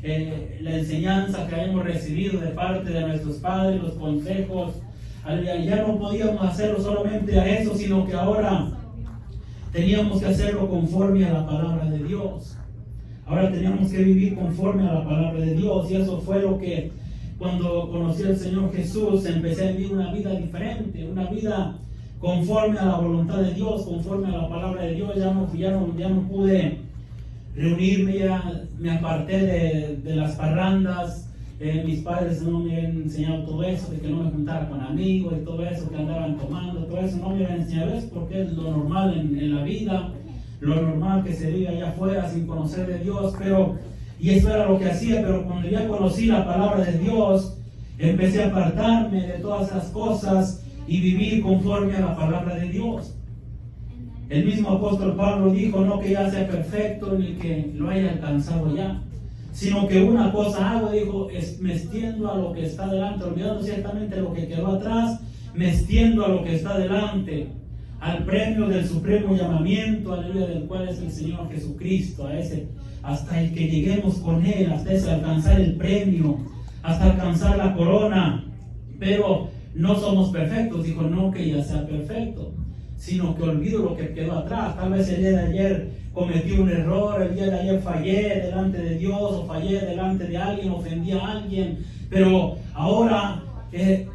la enseñanza que hemos recibido de parte de nuestros padres, los consejos. Ya no podíamos hacerlo solamente a eso, sino que ahora teníamos que hacerlo conforme a la palabra de Dios. Ahora teníamos que vivir conforme a la palabra de Dios, y eso fue lo que cuando conocí al Señor Jesús empecé a vivir una vida diferente, una vida conforme a la voluntad de Dios, conforme a la palabra de Dios. Ya no pude reunirme, ya me aparté de las parrandas. Mis padres no me habían enseñado todo eso, de que no me juntara con amigos y todo eso, que andaban tomando, todo eso no me habían enseñado eso, porque es lo normal en la vida, lo normal que se vive allá afuera sin conocer de Dios. Y eso era lo que hacía, pero cuando ya conocí la palabra de Dios, empecé a apartarme de todas esas cosas y vivir conforme a la palabra de Dios. El mismo apóstol Pablo dijo, no que ya sea perfecto ni que lo haya alcanzado ya, sino que una cosa hago, dijo, me extiendo a lo que está delante, olvidando ciertamente lo que quedó atrás, me extiendo a lo que está delante, al premio del supremo llamamiento, aleluya, del cual es el Señor Jesucristo, a ese, hasta el que lleguemos con Él, hasta ese alcanzar el premio, hasta alcanzar la corona. Pero no somos perfectos, dijo, no que ya sea perfecto, sino que olvido lo que quedó atrás. Tal vez el día de ayer cometí un error, el día de ayer fallé delante de Dios, o fallé delante de alguien, ofendí a alguien, pero ahora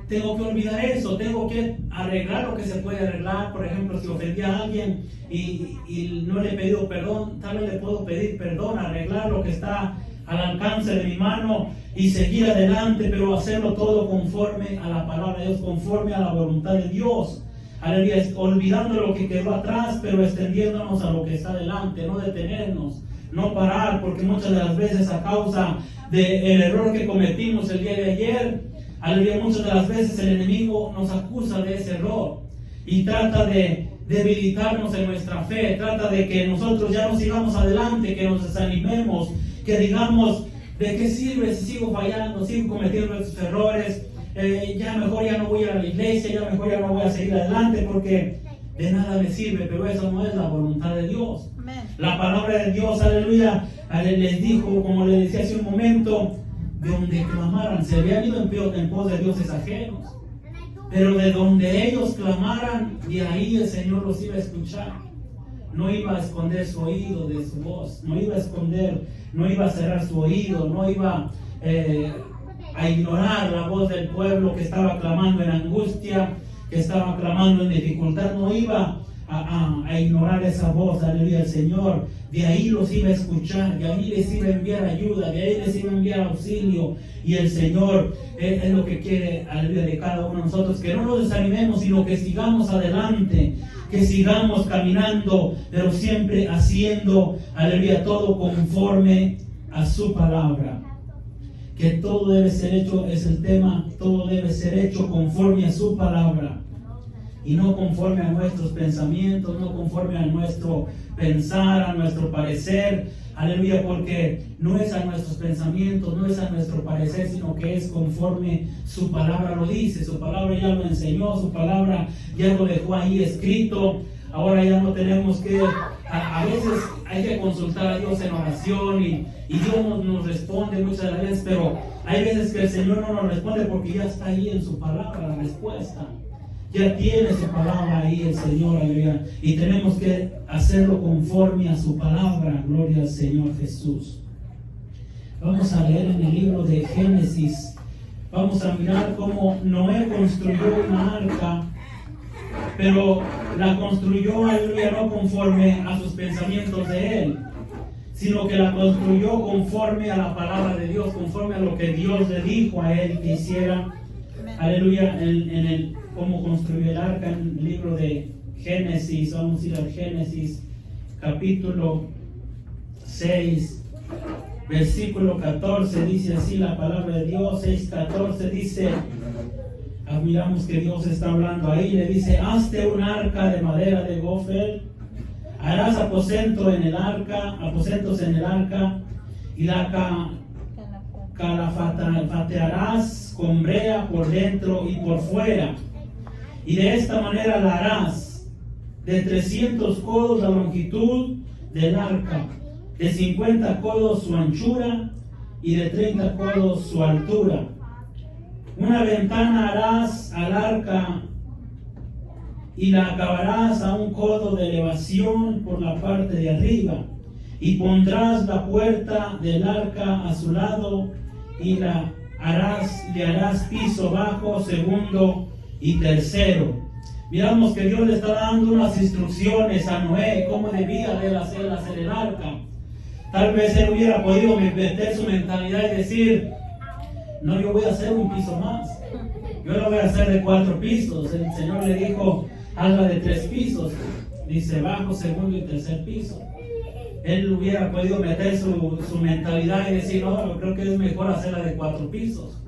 tengo que olvidar eso, tengo que arreglar lo que se puede arreglar. Por ejemplo, si ofendí a alguien y no le he pedido perdón, tal vez le puedo pedir perdón, arreglar lo que está al alcance de mi mano y seguir adelante, pero hacerlo todo conforme a la palabra de Dios, conforme a la voluntad de Dios. Aleluya, olvidando lo que quedó atrás, pero extendiéndonos a lo que está adelante, no detenernos, no parar, porque muchas de las veces a causa del error que cometimos el día de ayer, aleluya, muchas de las veces el enemigo nos acusa de ese error y trata de debilitarnos en nuestra fe, trata de que nosotros ya no sigamos adelante, que nos desanimemos, que digamos, ¿de qué sirve si sigo fallando, sigo cometiendo estos errores? Ya mejor ya no voy a la iglesia, ya mejor ya no voy a seguir adelante porque de nada me sirve. Pero eso no es la voluntad de Dios. Amén. La palabra de Dios, aleluya, les dijo, como le decía hace un momento, de donde clamaran, se habían ido en pos de dioses ajenos, pero de donde ellos clamaran, de ahí el Señor los iba a escuchar. No iba a esconder su oído de su voz, no iba a esconder, no iba a cerrar su oído, no iba a ignorar la voz del pueblo que estaba clamando en angustia, que estaba clamando en dificultad. No iba a ignorar esa voz, aleluya, el Señor. De ahí los iba a escuchar, de ahí les iba a enviar ayuda, de ahí les iba a enviar auxilio. Y el Señor es lo que quiere, aleluya, de cada uno de nosotros, que no nos desanimemos, sino que sigamos adelante, que sigamos caminando, pero siempre haciendo, aleluya, todo conforme a su palabra. Que todo debe ser hecho, es el tema, todo debe ser hecho conforme a su palabra y no conforme a nuestros pensamientos, no conforme a nuestro pensar, a nuestro parecer, aleluya, porque no es a nuestros pensamientos, no es a nuestro parecer, sino que es conforme su palabra lo dice. Su palabra ya lo enseñó, su palabra ya lo dejó ahí escrito. Ahora ya no tenemos que, a veces hay que consultar a Dios en oración y Dios nos responde muchas de las veces, pero hay veces que el Señor no nos responde porque ya está ahí en su palabra la respuesta. Ya tiene su palabra ahí el Señor, aleluya. Y tenemos que hacerlo conforme a su palabra, gloria al Señor Jesús. Vamos a leer en el libro de Génesis. Vamos a mirar cómo Noé construyó una arca, pero la construyó, aleluya, no conforme a sus pensamientos de él, sino que la construyó conforme a la palabra de Dios, conforme a lo que Dios le dijo a él que hiciera. Aleluya, en el cómo construyó el arca, en el libro de Génesis. Vamos a ir al Génesis capítulo 6, versículo 14, dice así la palabra de Dios. 6:14 dice, admiramos que Dios está hablando ahí, le dice: hazte un arca de madera de gofel, harás aposentos en el arca, y la calafatearás con brea por dentro y por fuera, y de esta manera la harás: de 300 codos la longitud del arca, de 50 codos su anchura, y de 30 codos su altura. Una ventana harás al arca y la acabarás a 1 codo de elevación por la parte de arriba, y pondrás la puerta del arca a su lado y le harás piso bajo, segundo y tercero. Miramos que Dios le está dando unas instrucciones a Noé cómo debía de hacer el arca. Tal vez él hubiera podido meter su mentalidad y decir: no, yo voy a hacer un piso más, yo lo voy a hacer de 4 pisos. El Señor le dijo: hazla de 3 pisos, dice bajo, segundo y tercer piso. Él hubiera podido meter su mentalidad y decir: no, yo creo que es mejor hacerla de 4 pisos.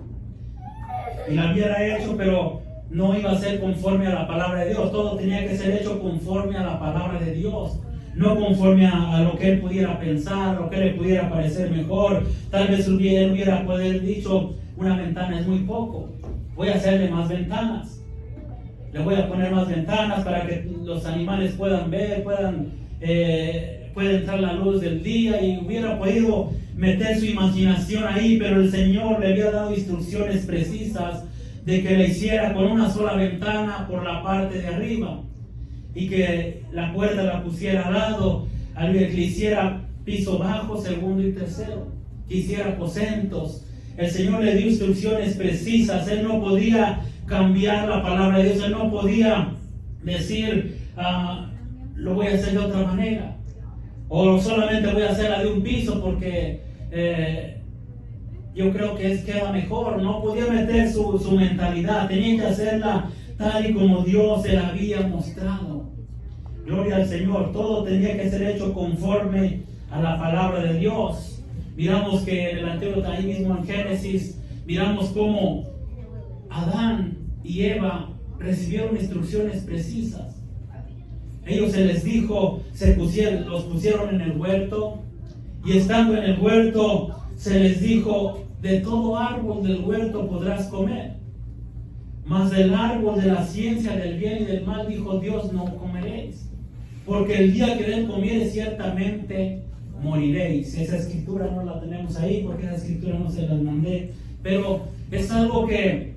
Y la hubiera hecho, pero no iba a ser conforme a la palabra de Dios. Todo tenía que ser hecho conforme a la palabra de Dios, no conforme a lo que él pudiera pensar, lo que le pudiera parecer mejor. Tal vez él hubiera podido dicho: una ventana es muy poco, voy a hacerle más ventanas, le voy a poner más ventanas para que los animales puedan ver, puede entrar la luz del día, y hubiera podido meter su imaginación ahí. Pero el Señor le había dado instrucciones precisas de que le hiciera con una sola ventana por la parte de arriba, y que la puerta la pusiera al lado, que le hiciera piso bajo, segundo y tercero, que hiciera aposentos. El Señor le dio instrucciones precisas. Él no podía cambiar la palabra de Dios. Él no podía decir: lo voy a hacer de otra manera, o solamente voy a hacerla de un piso porque yo creo que queda mejor. No podía meter su mentalidad. Tenía que hacerla tal y como Dios se la había mostrado. Gloria al Señor. Todo tenía que ser hecho conforme a la palabra de Dios. Miramos que en el Antiguo, ahí mismo en Génesis, miramos cómo Adán y Eva recibieron instrucciones precisas. Ellos se les dijo, los pusieron en el huerto, y estando en el huerto se les dijo: de todo árbol del huerto podrás comer, mas del árbol de la ciencia del bien y del mal, dijo Dios, no comeréis, porque el día que de él comiereis ciertamente moriréis. Esa escritura no la tenemos ahí porque esa escritura no se las mandé, pero es algo que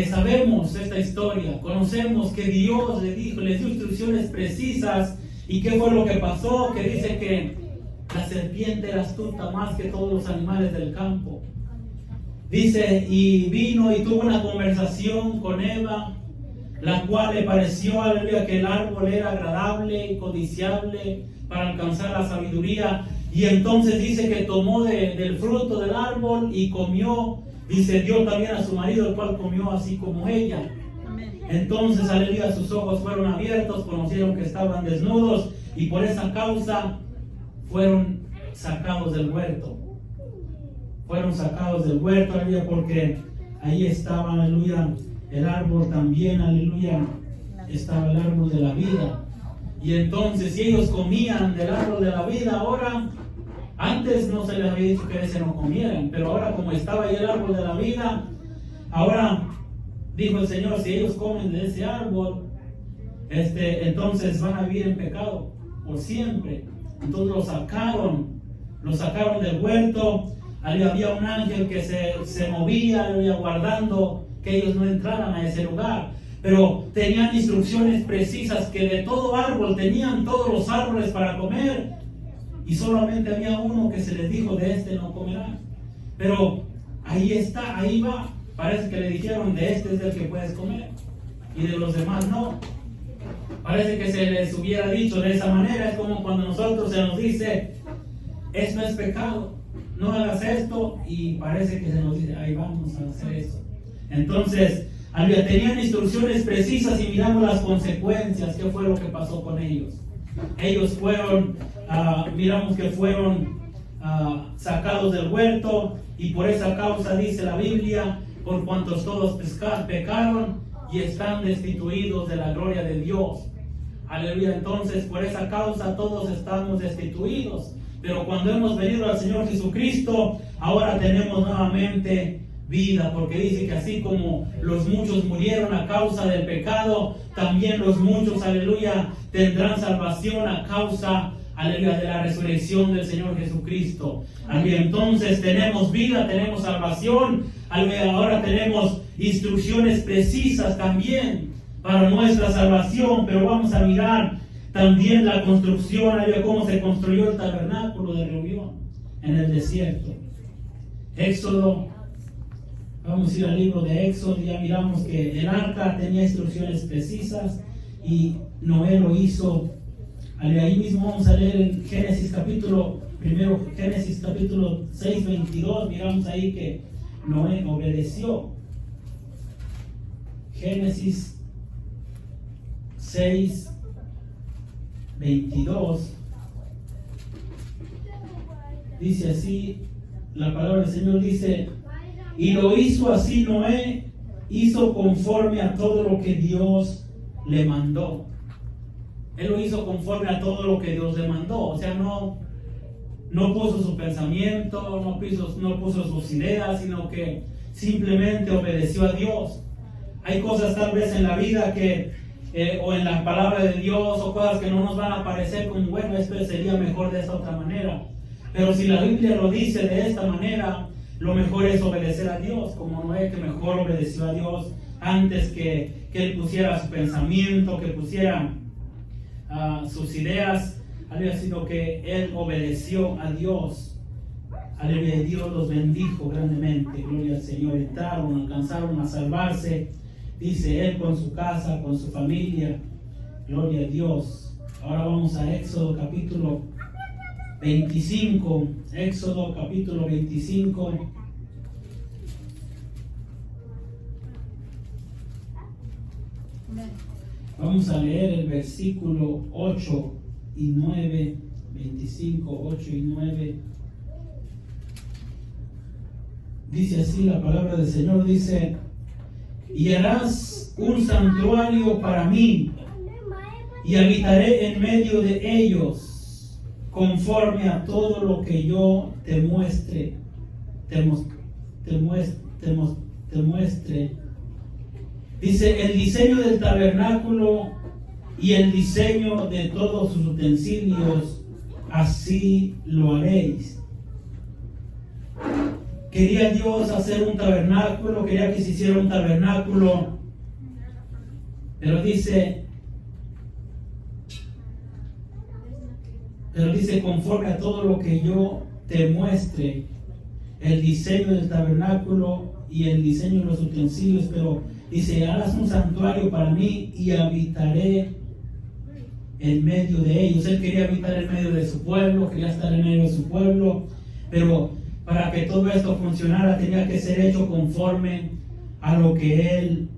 sabemos esta historia, conocemos que Dios les dio instrucciones precisas. ¿Y qué fue lo que pasó? Que dice que la serpiente era astuta más que todos los animales del campo. Dice: y vino y tuvo una conversación con Eva, la cual le pareció, aleluya, que el árbol era agradable y codiciable para alcanzar la sabiduría. Y entonces dice que tomó del fruto del árbol y comió. Dice: dio también a su marido, el cual comió así como ella. Entonces, aleluya, sus ojos fueron abiertos, conocieron que estaban desnudos, y por esa causa fueron sacados del huerto. Fueron sacados del huerto, aleluya, porque ahí estaba, aleluya, el árbol también, aleluya, estaba el árbol de la vida. Y entonces, si ellos comían del árbol de la vida, ahora, antes no se les había dicho que de ese no comieran, pero ahora, como estaba ahí el árbol de la vida, ahora dijo el Señor: si ellos comen de ese árbol, entonces van a vivir en pecado por siempre. Entonces lo sacaron del huerto. Ahí había un ángel que se movía, guardando que ellos no entraran a ese lugar. Pero tenían instrucciones precisas que de todo árbol tenían todos los árboles para comer, y solamente había uno que se les dijo: de este no comerán. Pero ahí está, ahí va. Parece que le dijeron: de este es el que puedes comer, y de los demás no. Parece que se les hubiera dicho de esa manera. Es como cuando nosotros se nos dice: esto es pecado, no hagas esto, y parece que se nos dice: ahí vamos a hacer eso. Entonces, tenían instrucciones precisas, y miramos las consecuencias. ¿Qué fue lo que pasó con ellos? Ellos fueron, miramos que fueron sacados del huerto, y por esa causa dice la Biblia: por cuantos todos pecaron y están destituidos de la gloria de Dios. Aleluya. Entonces, por esa causa todos estamos destituidos. Pero cuando hemos venido al Señor Jesucristo, ahora tenemos nuevamente vida, porque dice que así como los muchos murieron a causa del pecado, también los muchos, aleluya, tendrán salvación a causa, aleluya, de la resurrección del Señor Jesucristo. Aleluya. Entonces tenemos vida, tenemos salvación, aleluya. Ahora tenemos instrucciones precisas también para nuestra salvación, pero vamos a mirar también la construcción, aleluya, cómo se construyó el tabernáculo de reunión en el desierto. Éxodo, vamos a ir al libro de Éxodo, ya miramos que el arca tenía instrucciones precisas y Noé lo hizo. Ahí mismo vamos a leer en Génesis capítulo 6, 22, miramos ahí que Noé obedeció. Génesis 6, 22, dice así, la palabra del Señor dice: y lo hizo así Noé, hizo conforme a todo lo que Dios le mandó. Él lo hizo conforme a todo lo que Dios le mandó. O sea, no puso su pensamiento, no puso sus ideas, sino que simplemente obedeció a Dios. Hay cosas tal vez en la vida que, o en la palabra de Dios, o cosas que no nos van a parecer como, bueno, esto sería mejor de esta otra manera. Pero si la Biblia lo dice de esta manera, lo mejor es obedecer a Dios, como Noé, que mejor obedeció a Dios antes que él pusiera su pensamiento, que pusiera sus ideas, aleluya, sino que él obedeció a Dios. Aleluya, Dios los bendijo grandemente, gloria al Señor. Entraron, alcanzaron a salvarse, dice él, con su casa, con su familia, gloria a Dios. Ahora vamos a Éxodo capítulo 25, Éxodo capítulo 25. Vamos a leer el versículo 8 y 9, 25, 8 y 9. Dice así la palabra del Señor, dice: y harás un santuario para mí, y habitaré en medio de ellos, conforme a todo lo que yo te muestre. Dice: el diseño del tabernáculo y el diseño de todos sus utensilios, así lo haréis. Quería Dios hacer un tabernáculo, quería que se hiciera un tabernáculo, pero dice conforme a todo lo que yo te muestre, el diseño del tabernáculo y el diseño de los utensilios, pero dice: harás un santuario para mí y habitaré en medio de ellos. Él quería habitar en medio de su pueblo, quería estar en medio de su pueblo, pero para que todo esto funcionara tenía que ser hecho conforme a lo que él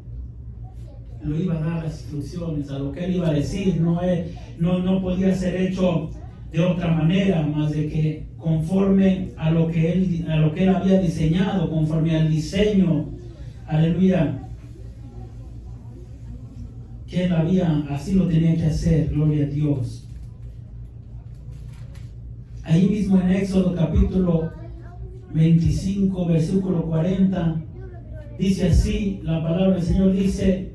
lo iba a dar las instrucciones, a lo que él iba a decir. No podía ser hecho de otra manera más de que conforme a lo que él había diseñado, conforme al diseño, aleluya, que él así lo tenía que hacer, gloria a Dios. Ahí mismo en Éxodo capítulo 25, versículo 40, dice así, la palabra del Señor dice: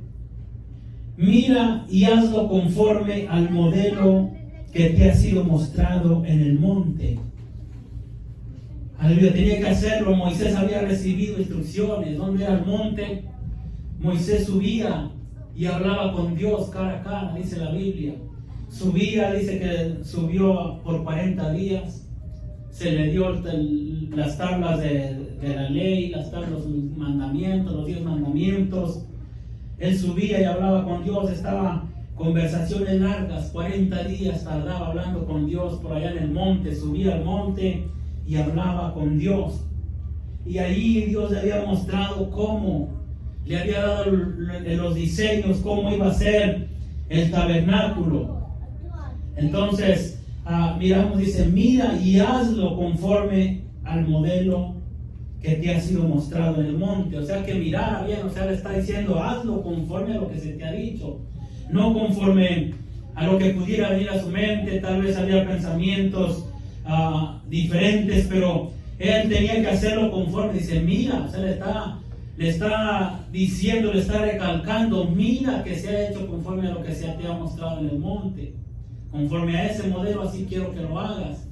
mira y hazlo conforme al modelo que te ha sido mostrado en el monte. Aleluya, tenía que hacerlo. Moisés había recibido instrucciones. ¿Dónde era el monte? Moisés subía y hablaba con Dios cara a cara, dice la Biblia. Subía, dice que subió por 40 días. Se le dio las tablas de la ley, las tablas, los mandamientos, los 10 mandamientos. Él subía y hablaba con Dios. Estaba conversaciones largas, 40 días tardaba hablando con Dios por allá en el monte. Subía al monte y hablaba con Dios. Y ahí Dios le había mostrado cómo, le había dado los diseños, cómo iba a ser el tabernáculo. Entonces, miramos, dice: mira y hazlo conforme al modelo que te ha sido mostrado en el monte. O sea que mirara bien, o sea, le está diciendo: hazlo conforme a lo que se te ha dicho, no conforme a lo que pudiera venir a su mente. Tal vez había pensamientos diferentes, pero él tenía que hacerlo conforme. Dice: mira, o sea, le está diciendo, le está recalcando: mira que se ha hecho conforme a lo que se te ha mostrado en el monte. Conforme a ese modelo, así quiero que lo hagas.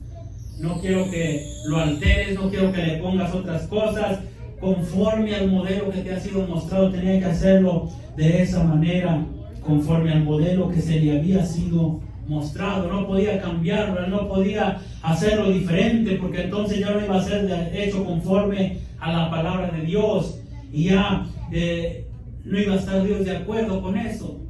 No quiero que lo alteres, no quiero que le pongas otras cosas. Conforme al modelo que te ha sido mostrado, tenía que hacerlo de esa manera, conforme al modelo que se le había sido mostrado. No podía cambiarlo, no podía hacerlo diferente, porque entonces ya no iba a ser hecho conforme a la palabra de Dios, y ya no iba a estar Dios de acuerdo con eso.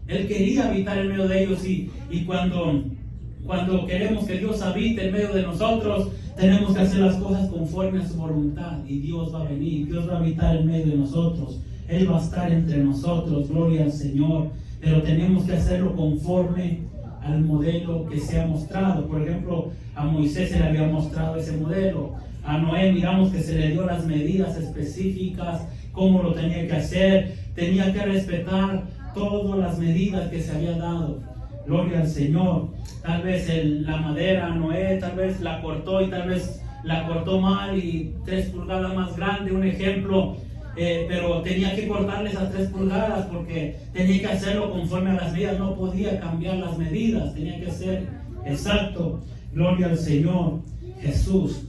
Él quería habitar en medio de ellos, y cuando queremos que Dios habite en medio de nosotros, tenemos que hacer las cosas conforme a su voluntad, y Dios va a venir, Dios va a habitar en medio de nosotros, Él va a estar entre nosotros, gloria al Señor, pero tenemos que hacerlo conforme al modelo que se ha mostrado. Por ejemplo, a Moisés se le había mostrado ese modelo, a Noé miramos que se le dio las medidas específicas, cómo lo tenía que hacer, tenía que respetar todas las medidas que se había dado. Gloria al Señor. Tal vez la madera, Noé tal vez la cortó, y tal vez la cortó mal y 3 pulgadas más grande, un ejemplo, pero tenía que cortarle esas 3 pulgadas porque tenía que hacerlo conforme a las medidas, no podía cambiar las medidas, tenía que ser exacto. Gloria al Señor Jesús.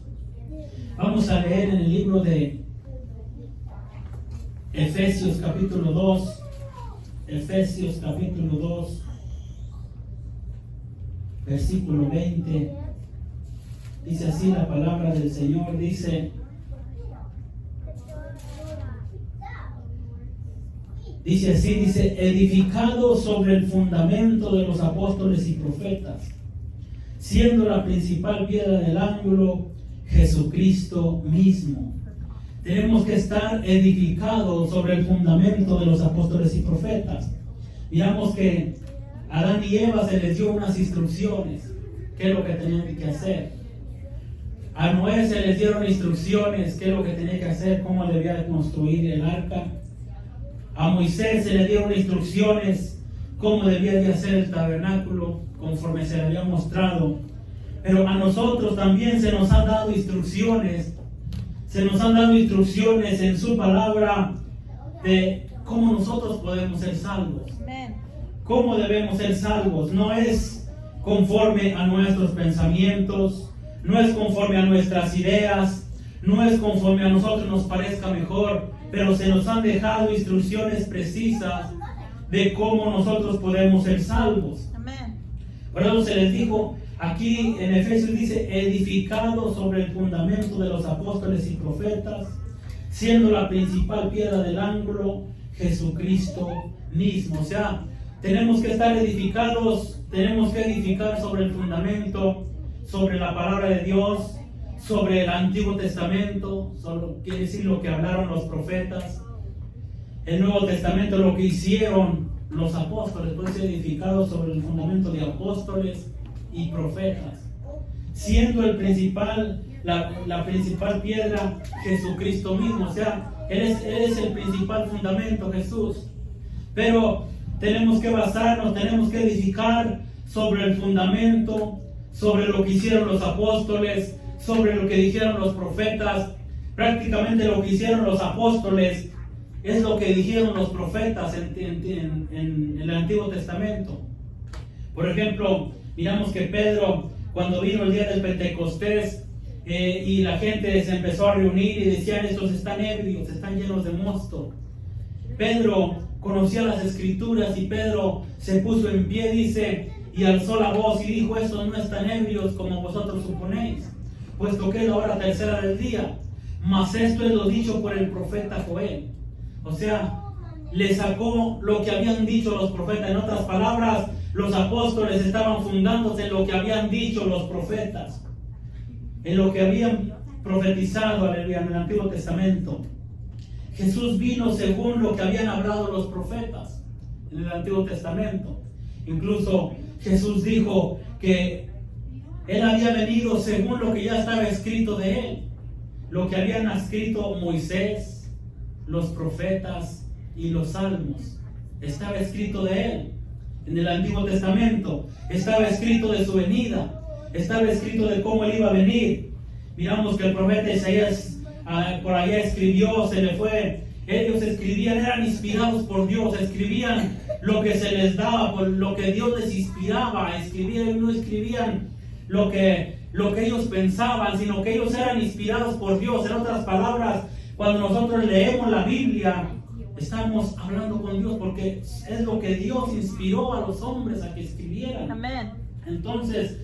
Vamos a leer en el libro de Efesios capítulo 2, Efesios capítulo 2, versículo 20. Dice así la palabra del Señor, dice así, dice: edificado sobre el fundamento de los apóstoles y profetas, siendo la principal piedra del ángulo Jesucristo mismo. Tenemos que estar edificados sobre el fundamento de los apóstoles y profetas. Miramos que a Adán y Eva se les dio unas instrucciones, qué es lo que tenían que hacer. A Noé se les dieron instrucciones, qué es lo que tenía que hacer, cómo debía de construir el arca. A Moisés se le dieron instrucciones, cómo debía de hacer el tabernáculo, conforme se le había mostrado. Pero a nosotros también se nos han dado instrucciones, en su palabra de cómo nosotros podemos ser salvos. ¿Cómo debemos ser salvos? No es conforme a nuestros pensamientos, no es conforme a nuestras ideas, no es conforme a nosotros nos parezca mejor, pero se nos han dejado instrucciones precisas de cómo nosotros podemos ser salvos. Amén. Por eso se les dijo aquí en Efesios, dice: edificado sobre el fundamento de los apóstoles y profetas, siendo la principal piedra del ángulo Jesucristo mismo. O sea, tenemos que estar edificados, tenemos que edificar sobre el fundamento, sobre la palabra de Dios, sobre el Antiguo Testamento, solo quiere decir lo que hablaron los profetas. El Nuevo Testamento, lo que hicieron los apóstoles, puede ser edificado sobre el fundamento de apóstoles y profetas, siendo el principal, la principal piedra Jesucristo mismo. O sea, Él es el principal fundamento, Jesús. Pero tenemos que basarnos, tenemos que edificar sobre el fundamento, sobre lo que hicieron los apóstoles, sobre lo que dijeron los profetas. Prácticamente lo que hicieron los apóstoles es lo que dijeron los profetas en el Antiguo Testamento. Por ejemplo, miramos que Pedro, cuando vino el día del Pentecostés, y la gente se empezó a reunir y decían: estos están ebrios, están llenos de mosto. Pedro conocía las Escrituras, y Pedro se puso en pie, dice, y alzó la voz y dijo: estos no están ebrios como vosotros suponéis, puesto que es la hora tercera del día, mas esto es lo dicho por el profeta Joel. O sea, le sacó lo que habían dicho los profetas. En otras palabras, los apóstoles estaban fundándose en lo que habían dicho los profetas, en lo que habían profetizado en el Antiguo Testamento. Jesús vino según lo que habían hablado los profetas en el Antiguo Testamento. Incluso Jesús dijo que Él había venido según lo que ya estaba escrito de Él, lo que habían escrito Moisés, los profetas y los salmos. Estaba escrito de Él en el Antiguo Testamento, estaba escrito de su venida, estaba escrito de cómo Él iba a venir. Miramos que el profeta Isaías por allá escribió, se le fue. Ellos escribían, eran inspirados por Dios, escribían lo que se les daba, por lo que Dios les inspiraba a escribir. Ellos no escribían lo que ellos pensaban, sino que ellos eran inspirados por Dios. En otras palabras, cuando nosotros leemos la Biblia, estamos hablando con Dios, porque es lo que Dios inspiró a los hombres a que escribieran. Amén. Entonces,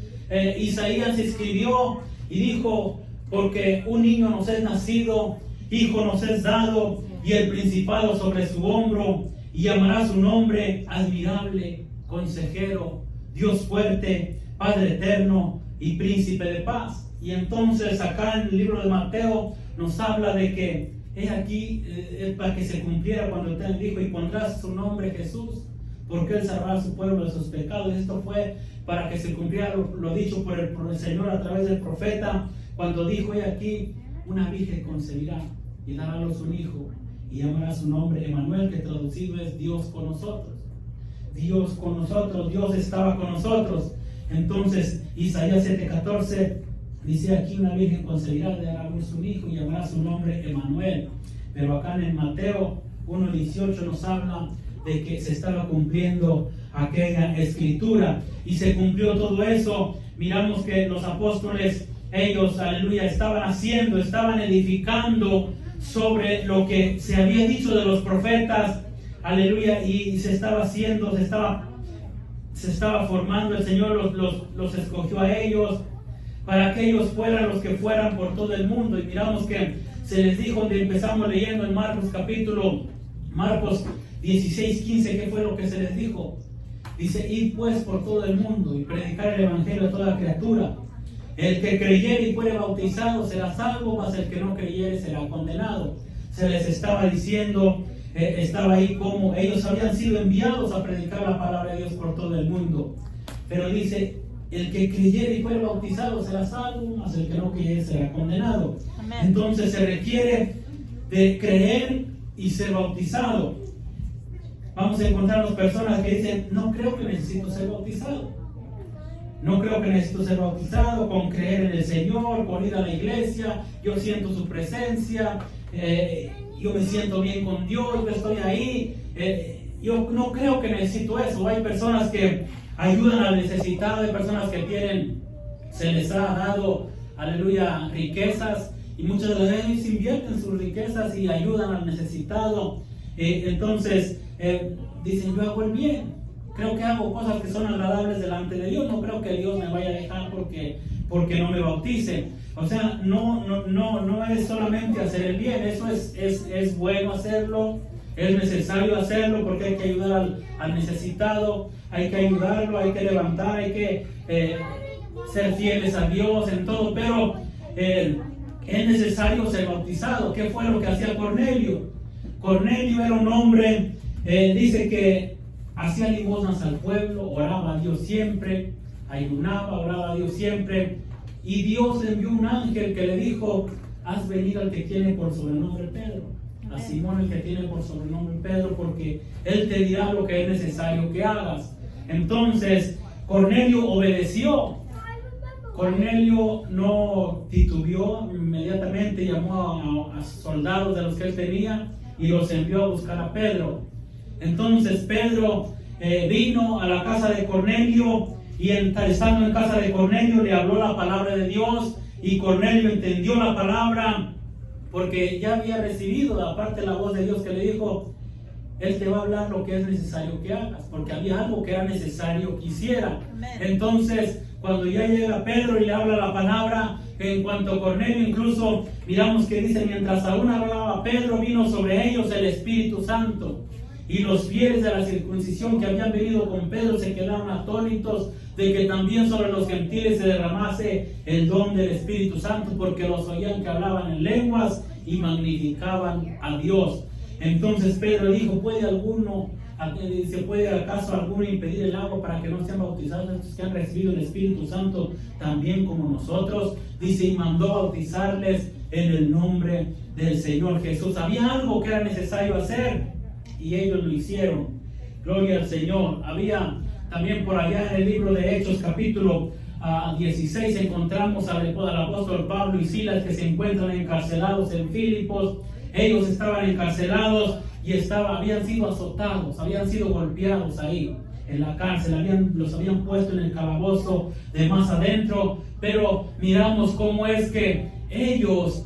Isaías escribió y dijo: porque un niño nos es nacido, hijo nos es dado, y el principado sobre su hombro, y llamará su nombre Admirable, Consejero, Dios fuerte, Padre eterno y Príncipe de paz. Y entonces acá en el libro de Mateo nos habla de que es aquí para que se cumpliera cuando él dijo: y pondrás su nombre Jesús, porque él salvará a su pueblo de sus pecados. Esto fue para que se cumpliera lo dicho por el Señor a través del profeta, cuando dijo: he aquí, una virgen concebirá y dará a luz un hijo, y llamará su nombre Emmanuel, que traducido es Dios con nosotros. Dios con nosotros, Dios estaba con nosotros. Entonces Isaías 7:14 dice: aquí una virgen concebirá, dará a luz un hijo, y llamará su nombre Emmanuel. Pero acá en el Mateo 1:18 nos habla de que se estaba cumpliendo aquella escritura, y se cumplió todo eso. Miramos que los apóstoles, ellos, aleluya, estaban edificando sobre lo que se había dicho de los profetas, aleluya, y se estaba formando. El Señor los escogió a ellos para que ellos fueran los que fueran por todo el mundo. Y miramos que se les dijo, donde empezamos leyendo en Marcos 16:15, ¿qué fue lo que se les dijo? Dice: id pues por todo el mundo y predicar el evangelio a toda criatura. El que creyere y fuere bautizado será salvo, mas el que no creyere será condenado. Se les estaba diciendo, estaba ahí como ellos habían sido enviados a predicar la palabra de Dios por todo el mundo. Pero dice: el que creyere y fuere bautizado será salvo, mas el que no creyere será condenado. Amén. Entonces se requiere de creer y ser bautizado. Vamos a encontrarnos personas que dicen: no creo que necesito ser bautizado. No creo que necesito ser bautizado. Con creer en el Señor, con ir a la iglesia, yo siento su presencia, yo me siento bien con Dios, yo estoy ahí, yo no creo que necesito eso. Hay personas que ayudan al necesitado, hay personas que se les ha dado, aleluya, riquezas, y muchas de las veces invierten sus riquezas y ayudan al necesitado. Entonces dicen: yo hago el bien, creo que hago cosas que son agradables delante de Dios, no creo que Dios me vaya a dejar porque no me bautice. O sea, no es solamente hacer el bien, eso es bueno hacerlo, es necesario hacerlo, porque hay que ayudar al necesitado, hay que ayudarlo, hay que levantar, hay que ser fieles a Dios en todo, pero es necesario ser bautizado. ¿Qué fue lo que hacía Cornelio? Cornelio era un hombre, dice que hacía limosnas al pueblo, oraba a Dios siempre, ayunaba, oraba a Dios siempre, y Dios envió un ángel que le dijo: haz venir al que tiene por sobrenombre Pedro, a Simón, el que tiene por sobrenombre Pedro, porque él te dirá lo que es necesario que hagas. Entonces Cornelio obedeció. Cornelio no titubeó, inmediatamente llamó a soldados de los que él tenía y los envió a buscar a Pedro. Entonces Pedro vino a la casa de Cornelio, y estando en casa de Cornelio le habló la palabra de Dios, y Cornelio entendió la palabra porque ya había recibido aparte la voz de Dios que le dijo: él te va a hablar lo que es necesario que hagas, porque había algo que era necesario que hiciera. Amén. Entonces cuando ya llega Pedro y le habla la palabra, en cuanto a Cornelio, incluso miramos que dice: mientras aún hablaba Pedro, vino sobre ellos el Espíritu Santo, y los fieles de la circuncisión que habían venido con Pedro se quedaron atónitos de que también sobre los gentiles se derramase el don del Espíritu Santo, porque los oían que hablaban en lenguas y magnificaban a Dios. Entonces Pedro dijo: ¿se puede acaso alguno impedir el agua para que no sean bautizados estos que han recibido el Espíritu Santo también como nosotros? Dice: y mandó bautizarles en el nombre del Señor Jesús. Había algo que era necesario hacer y ellos lo hicieron. Gloria al Señor. Había también por allá en el libro de Hechos capítulo 16 encontramos al apóstol Pablo y Silas, que se encuentran encarcelados en Filipos, ellos estaban encarcelados y habían sido azotados, habían sido golpeados ahí en la cárcel, los habían puesto en el calabozo de más adentro, pero miramos cómo es que ellos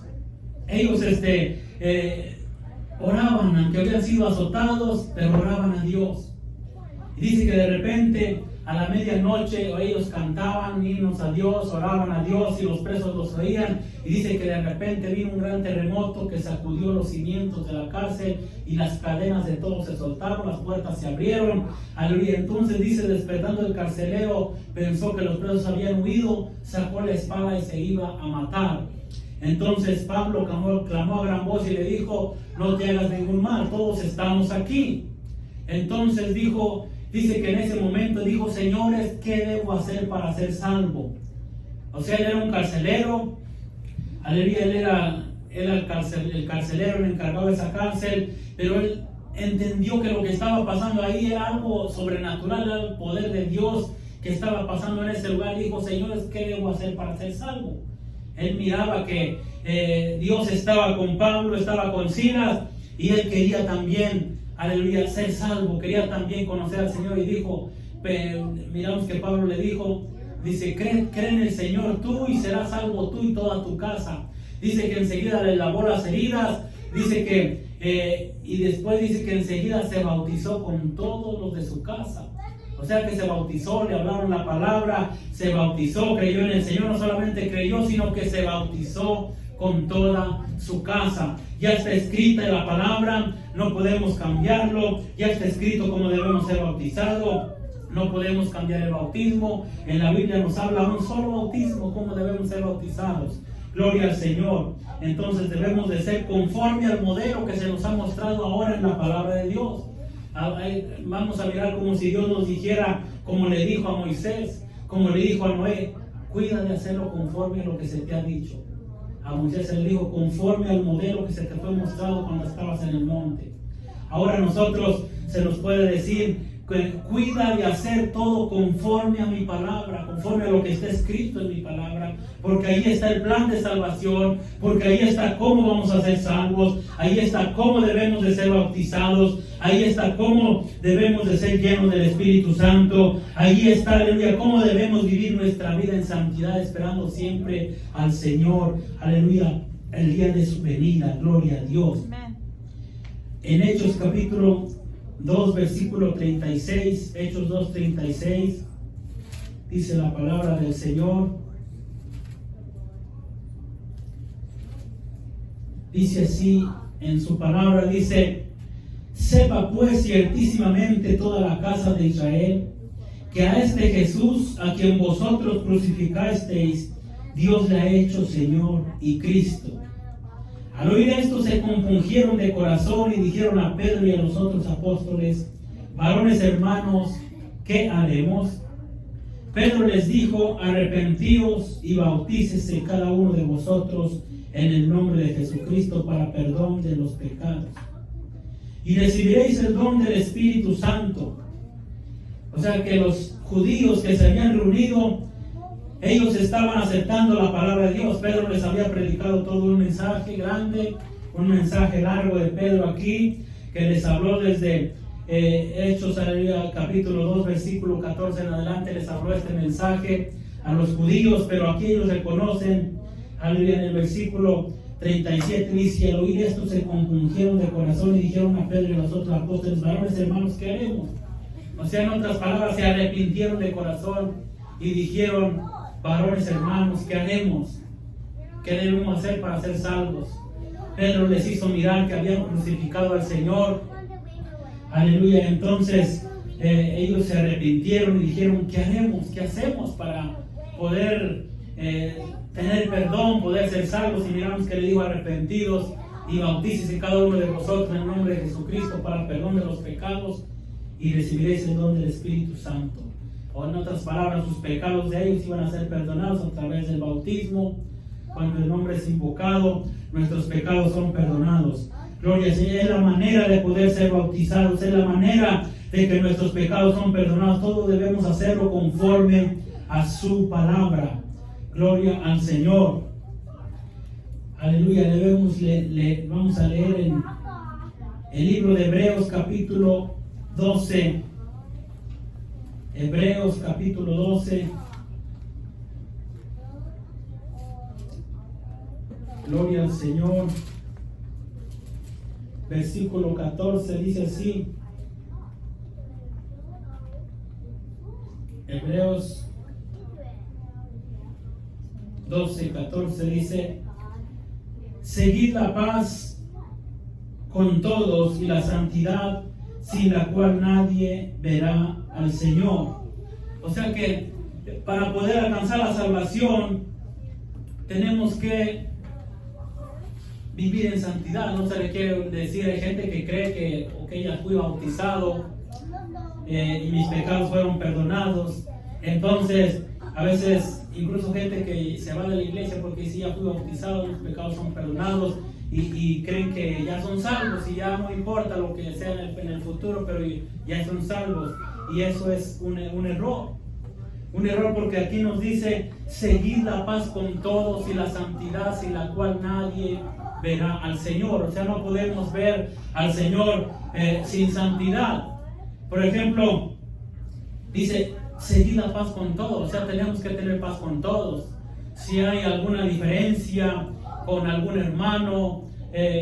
oraban, aunque habían sido azotados, pero oraban a Dios. Y dice que de repente a la medianoche ellos cantaban himnos a Dios, oraban a Dios y los presos los oían. Y dice que de repente vino un gran terremoto que sacudió los cimientos de la cárcel y las cadenas de todos se soltaron, las puertas se abrieron. Aleluya. Entonces dice, despertando el carcelero, pensó que los presos habían huido, sacó la espada y se iba a matar. Entonces Pablo clamó a gran voz y le dijo, no te hagas ningún mal, todos estamos aquí. Entonces dice que en ese momento dijo, señores, ¿qué debo hacer para ser salvo? O sea, él era un carcelero, aleluya, él era el carcelero, el encargado de esa cárcel, pero él entendió que lo que estaba pasando ahí era algo sobrenatural, era el poder de Dios que estaba pasando en ese lugar. Dijo, señores, ¿qué debo hacer para ser salvo? Él miraba que Dios estaba con Pablo, estaba con Silas, y él quería también, aleluya, ser salvo, quería también conocer al Señor. Y dijo, miramos que Pablo le dijo, dice, cree en el Señor tú y serás salvo tú y toda tu casa. Dice que enseguida le lavó las heridas, dice que, y después dice que enseguida se bautizó con todos los de su casa. O sea que se bautizó, le hablaron la palabra, se bautizó, creyó en el Señor, no solamente creyó, sino que se bautizó con toda su casa. Ya está escrita en la palabra, no podemos cambiarlo, ya está escrito cómo debemos ser bautizados, no podemos cambiar el bautismo. En la Biblia nos habla un solo bautismo, cómo debemos ser bautizados. Gloria al Señor. Entonces debemos de ser conforme al modelo que se nos ha mostrado ahora en la palabra de Dios. Vamos a mirar como si Dios nos dijera, como le dijo a Moisés, como le dijo a Noé, cuida de hacerlo conforme a lo que se te ha dicho. A Moisés se le dijo, conforme al modelo que se te fue mostrado cuando estabas en el monte. Ahora a nosotros se nos puede decir, cuida de hacer todo conforme a mi palabra, conforme a lo que está escrito en mi palabra, porque ahí está el plan de salvación, porque ahí está cómo vamos a ser salvos, ahí está cómo debemos de ser bautizados, ahí está cómo debemos de ser llenos del Espíritu Santo, ahí está, aleluya, cómo debemos vivir nuestra vida en santidad, esperando siempre al Señor, aleluya, el día de su venida. Gloria a Dios. Amen. En Hechos capítulo 2, versículo 36, Hechos 2, 36, dice la palabra del Señor. Dice así en su palabra, dice, sepa pues ciertísimamente toda la casa de Israel, que a este Jesús, a quien vosotros crucificasteis, Dios le ha hecho Señor y Cristo. Al oír esto se compungieron de corazón y dijeron a Pedro y a los otros apóstoles, varones hermanos, ¿qué haremos? Pedro les dijo, arrepentíos y bautícese cada uno de vosotros en el nombre de Jesucristo para perdón de los pecados, y recibiréis el don del Espíritu Santo. O sea que los judíos que se habían reunido, ellos estaban aceptando la palabra de Dios. Pedro les había predicado todo un mensaje grande, un mensaje largo de Pedro aquí, que les habló desde Hechos capítulo 2, versículo 14 en adelante, les habló este mensaje a los judíos, pero aquí ellos reconocen, aleluya, en el versículo 37 dice, al oír esto se compungieron de corazón y dijeron a Pedro y a los otros apóstoles, varones hermanos, ¿qué haremos? O sea, en otras palabras, se arrepintieron de corazón y dijeron, varones hermanos, ¿qué haremos? ¿Qué debemos hacer para ser salvos? Pedro les hizo mirar que habían crucificado al Señor. Aleluya. Entonces ellos se arrepintieron y dijeron, ¿qué haremos? ¿Qué hacemos para poder tener perdón, poder ser salvos? Y miramos que le dijo, arrepentidos y bautícese cada uno de vosotros en el nombre de Jesucristo para perdón de los pecados y recibiréis el don del Espíritu Santo. O en otras palabras, sus pecados de ellos iban a ser perdonados a través del bautismo. Cuando el nombre es invocado, nuestros pecados son perdonados. Gloria al Señor. Es la manera de poder ser bautizados, es la manera de que nuestros pecados son perdonados. Todos debemos hacerlo conforme a su palabra. Gloria al Señor. Aleluya, vamos a leer en el libro de Hebreos capítulo 12. Hebreos capítulo 12. Gloria al Señor. Versículo 14 dice así. Hebreos 12, 14 dice: seguid la paz con todos y la santidad, sin la cual nadie verá al Señor. O sea que para poder alcanzar la salvación tenemos que vivir en santidad. No se le quiere decir, hay gente que cree que ya fui bautizado y mis pecados fueron perdonados. Entonces a veces incluso gente que se va de la iglesia porque si ya fui bautizado, mis pecados son perdonados, y creen que ya son salvos y ya no importa lo que sea en el futuro, pero ya son salvos. Y eso es un error. Un error, porque aquí nos dice: seguid la paz con todos y la santidad, sin la cual nadie verá al Señor. O sea, no podemos ver al Señor sin santidad. Por ejemplo, dice: seguid la paz con todos. O sea, tenemos que tener paz con todos. Si hay alguna diferencia con algún hermano,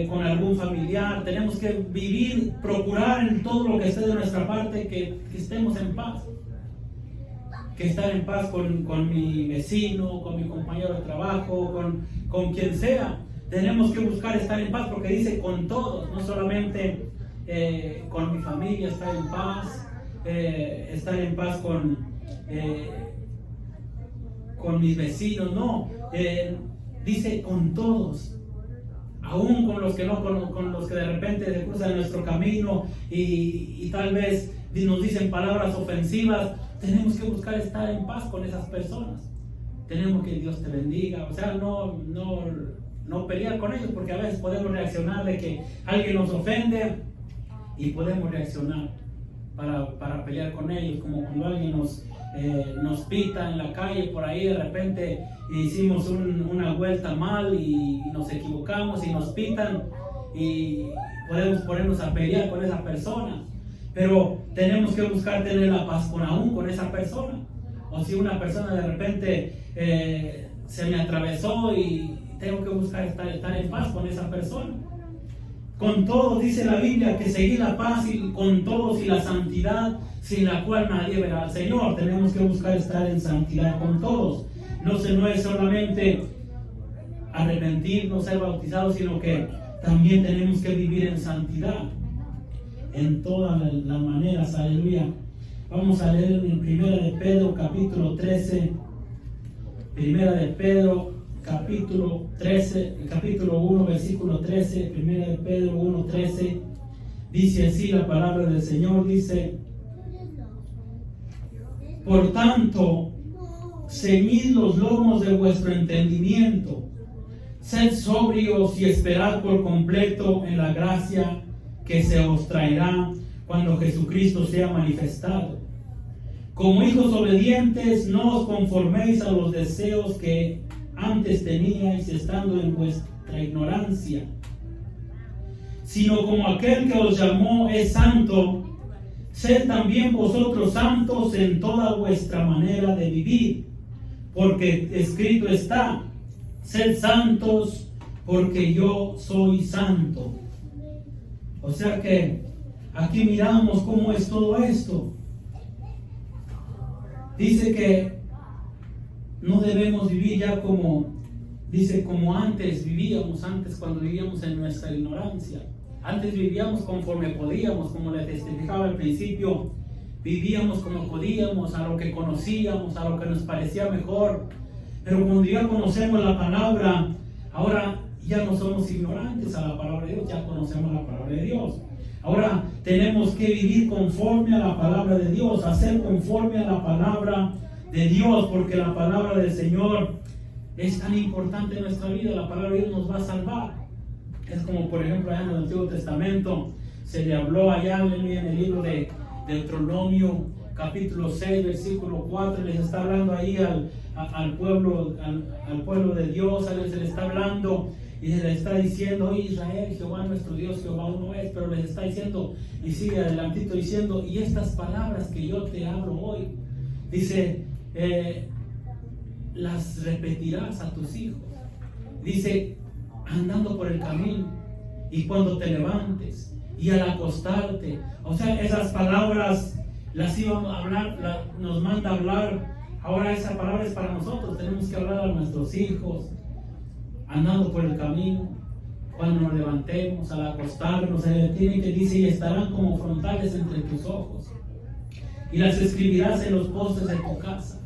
con algún familiar, tenemos que vivir, procurar en todo lo que esté de nuestra parte que estemos en paz. Que estar en paz con mi vecino, con mi compañero de trabajo, con quien sea. Tenemos que buscar estar en paz, porque dice con todos, no solamente con mi familia estar en paz, estar en paz con mis vecinos, no, dice con todos, aún con los que no, con los que de repente se cruzan nuestro camino y tal vez nos dicen palabras ofensivas. Tenemos que buscar estar en paz con esas personas. Tenemos que Dios te bendiga, o sea, no pelear con ellos, porque a veces podemos reaccionar de que alguien nos ofende y podemos reaccionar para pelear con ellos, como cuando alguien nos pita en la calle por ahí, de repente hicimos una vuelta mal y nos equivocamos y nos pitan, y podemos ponernos a pelear con esa persona. Pero tenemos que buscar tener la paz aún con esa persona. O si una persona de repente se me atravesó, y tengo que buscar estar en paz con esa persona. Con todos, dice la Biblia, que seguir la paz con todos y la santidad, sin la cual nadie verá al Señor. Tenemos que buscar estar en santidad con todos. No es solamente arrepentirnos, ser bautizados, sino que también tenemos que vivir en santidad en todas las maneras. Aleluya. Vamos a leer en Primera de Pedro capítulo 13. Primera de Pedro capítulo 13, capítulo 1, versículo 13. Primera de Pedro 1, 13. Dice así la palabra del Señor, dice: por tanto, ceñid los lomos de vuestro entendimiento, sed sobrios y esperad por completo en la gracia que se os traerá cuando Jesucristo sea manifestado. Como hijos obedientes, no os conforméis a los deseos que antes teníais estando en vuestra ignorancia, sino como aquel que os llamó es santo, sed también vosotros santos en toda vuestra manera de vivir, porque escrito está: sed santos, porque yo soy santo. O sea que aquí miramos cómo es todo esto. Dice que no debemos vivir ya como antes vivíamos, cuando vivíamos en nuestra ignorancia. Antes vivíamos conforme podíamos, como les testificaba al principio, vivíamos como podíamos, a lo que conocíamos, a lo que nos parecía mejor. Pero cuando ya conocemos la palabra, ahora ya no somos ignorantes a la palabra de Dios, ya conocemos la palabra de Dios. Ahora tenemos que vivir conforme a la palabra de Dios, hacer conforme a la palabra de Dios, porque la palabra del Señor es tan importante en nuestra vida. La palabra de Dios nos va a salvar. Es como, por ejemplo, allá en el Antiguo Testamento se le habló allá en el libro de Deuteronomio capítulo 6 versículo 4, les está hablando ahí al pueblo de Dios, se le está hablando y les está diciendo: oye Israel, Jehová nuestro Dios, Jehová uno es. Pero les está diciendo, y sigue adelantito diciendo: y estas palabras que yo te hablo hoy, dice, las repetirás a tus hijos. Dice, andando por el camino, y cuando te levantes, y al acostarte. O sea, esas palabras las íbamos a hablar, nos manda a hablar. Ahora esa palabra es para nosotros. Tenemos que hablar a nuestros hijos, andando por el camino, cuando nos levantemos, al acostarnos. Tiene que dice: y estarán como frontales entre tus ojos, y las escribirás en los postes de tu casa.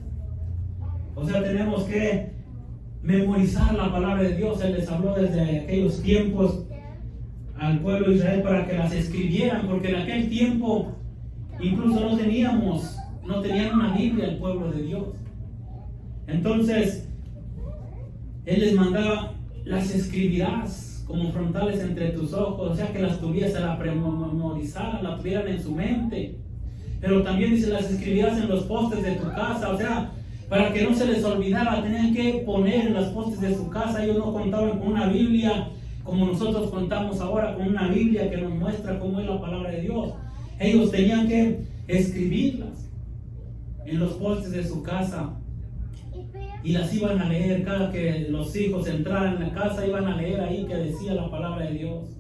O sea, tenemos que memorizar la palabra de Dios. Él les habló desde aquellos tiempos al pueblo de Israel para que las escribieran, porque en aquel tiempo incluso no tenían una Biblia el pueblo de Dios. Entonces Él les mandaba: las escribirás como frontales entre tus ojos. O sea, que las tuvieras, se la memorizaran, la tuvieran en su mente. Pero también dice: las escribirás en los postes de tu casa. O sea, para que no se les olvidara, tenían que poner en los postes de su casa. Ellos no contaban con una Biblia como nosotros contamos ahora, con una Biblia que nos muestra cómo es la palabra de Dios. Ellos tenían que escribirlas en los postes de su casa, y las iban a leer. Cada que los hijos entraran en la casa, iban a leer ahí que decía la palabra de Dios.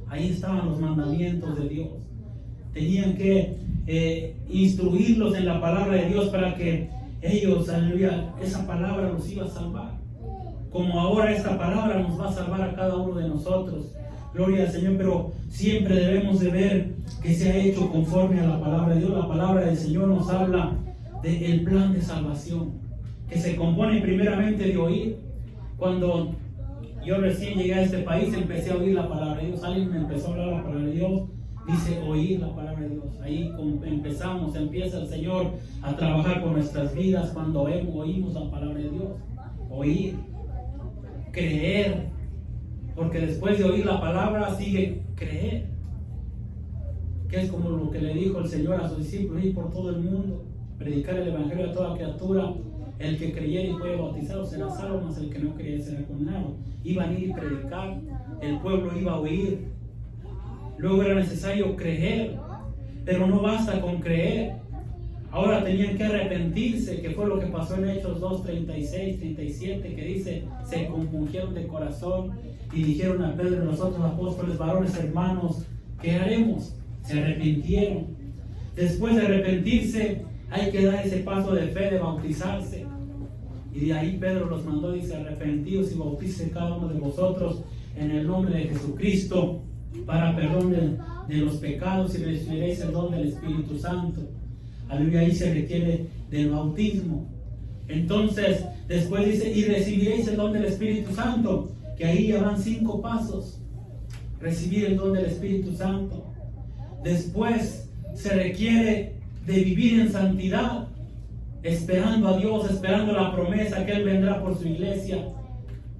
Ahí estaban los mandamientos de Dios. Tenían que instruirlos en la palabra de Dios para que ellos, aleluya, esa palabra los iba a salvar. Como ahora esta palabra nos va a salvar a cada uno de nosotros. Gloria al Señor. Pero siempre debemos de ver que se ha hecho conforme a la palabra de Dios. La palabra del Señor nos habla del plan de salvación, que se compone primeramente de oír. Cuando yo recién llegué a este país, empecé a oír la palabra de Dios. Alguien me empezó a hablar la palabra de Dios. Dice: oír la palabra de Dios. Ahí empieza el Señor a trabajar con nuestras vidas cuando oímos la palabra de Dios. Oír, creer, porque después de oír la palabra sigue creer, que es como lo que le dijo el Señor a sus discípulos: ir por todo el mundo, predicar el evangelio a toda criatura. El que creyere y fue bautizado será salvo, mas el que no creyere será condenado. Iban a ir y predicar, el pueblo iba a oír. Luego era necesario creer, pero no basta con creer. Ahora tenían que arrepentirse, que fue lo que pasó en Hechos 2, 36, 37, que dice: se compungieron de corazón y dijeron a Pedro y los otros apóstoles: varones hermanos, ¿qué haremos? Se arrepintieron. Después de arrepentirse, hay que dar ese paso de fe, de bautizarse. Y de ahí Pedro los mandó, dice: arrepentidos y bautícense cada uno de vosotros en el nombre de Jesucristo para perdón de los pecados, y recibiréis el don del Espíritu Santo. Aleluya. Ahí se requiere del bautismo. Entonces después dice: y recibiréis el don del Espíritu Santo, que ahí ya van 5 pasos. Recibir el don del Espíritu Santo. Después se requiere de vivir en santidad, esperando a Dios, esperando la promesa que Él vendrá por su iglesia,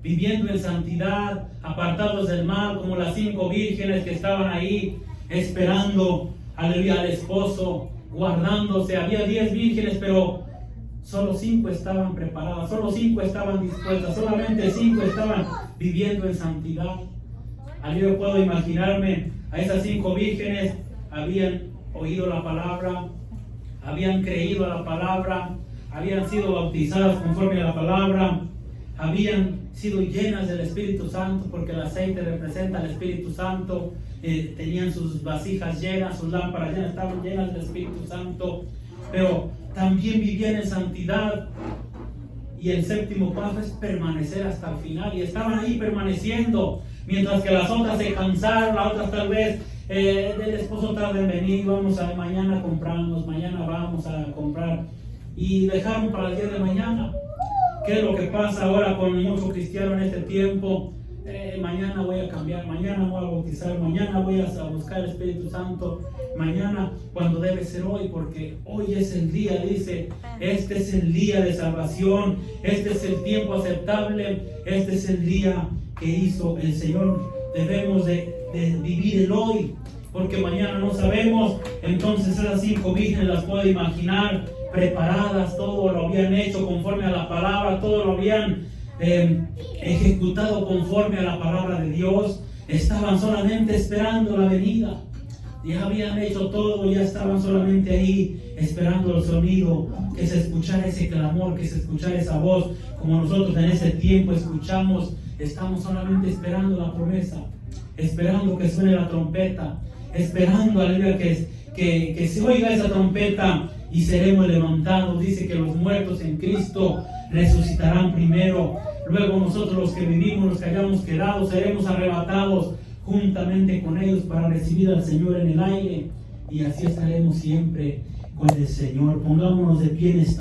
viviendo en santidad, apartados del mal, como las 5 vírgenes que estaban ahí esperando, aleluya, al esposo, guardándose. Había 10 vírgenes, pero solo 5 estaban preparadas, solo 5 estaban dispuestas, solamente 5 estaban viviendo en santidad. Yo puedo imaginarme a esas 5 vírgenes: habían oído la palabra, habían creído a la palabra, habían sido bautizadas conforme a la palabra, habían sido llenas del Espíritu Santo, porque el aceite representa al Espíritu Santo. Tenían sus vasijas llenas, sus lámparas llenas, estaban llenas del Espíritu Santo, pero también vivían en santidad. Y el 7º paso es permanecer hasta el final, y estaban ahí permaneciendo, mientras que las otras se cansaron. Las otras tal vez del esposo tarde en venir, mañana compramos, mañana vamos a comprar, y dejaron para el día de mañana. ¿Qué es lo que pasa ahora con muchos cristianos en este tiempo? Mañana voy a cambiar, mañana voy a bautizar, mañana voy a buscar el Espíritu Santo, mañana, cuando debe ser hoy, porque hoy es el día, dice: este es el día de salvación, este es el tiempo aceptable, este es el día que hizo el Señor. Debemos de vivir el hoy, porque mañana no sabemos. Entonces esas 5 vírgenes las puedo imaginar preparadas, todo lo habían hecho conforme a la palabra, todo lo habían ejecutado conforme a la palabra de Dios. Estaban solamente esperando la venida. Ya habían hecho todo, ya estaban solamente ahí esperando el sonido, que se escuchara ese clamor, que se escuchara esa voz, como nosotros en ese tiempo escuchamos. Estamos solamente esperando la promesa, esperando que suene la trompeta, esperando, aleluya, que se oiga esa trompeta y seremos levantados. Dice que los muertos en Cristo resucitarán primero. Luego nosotros, los que vivimos, los que hayamos quedado, seremos arrebatados juntamente con ellos para recibir al Señor en el aire. Y así estaremos siempre con el Señor. Pongámonos de pie en esta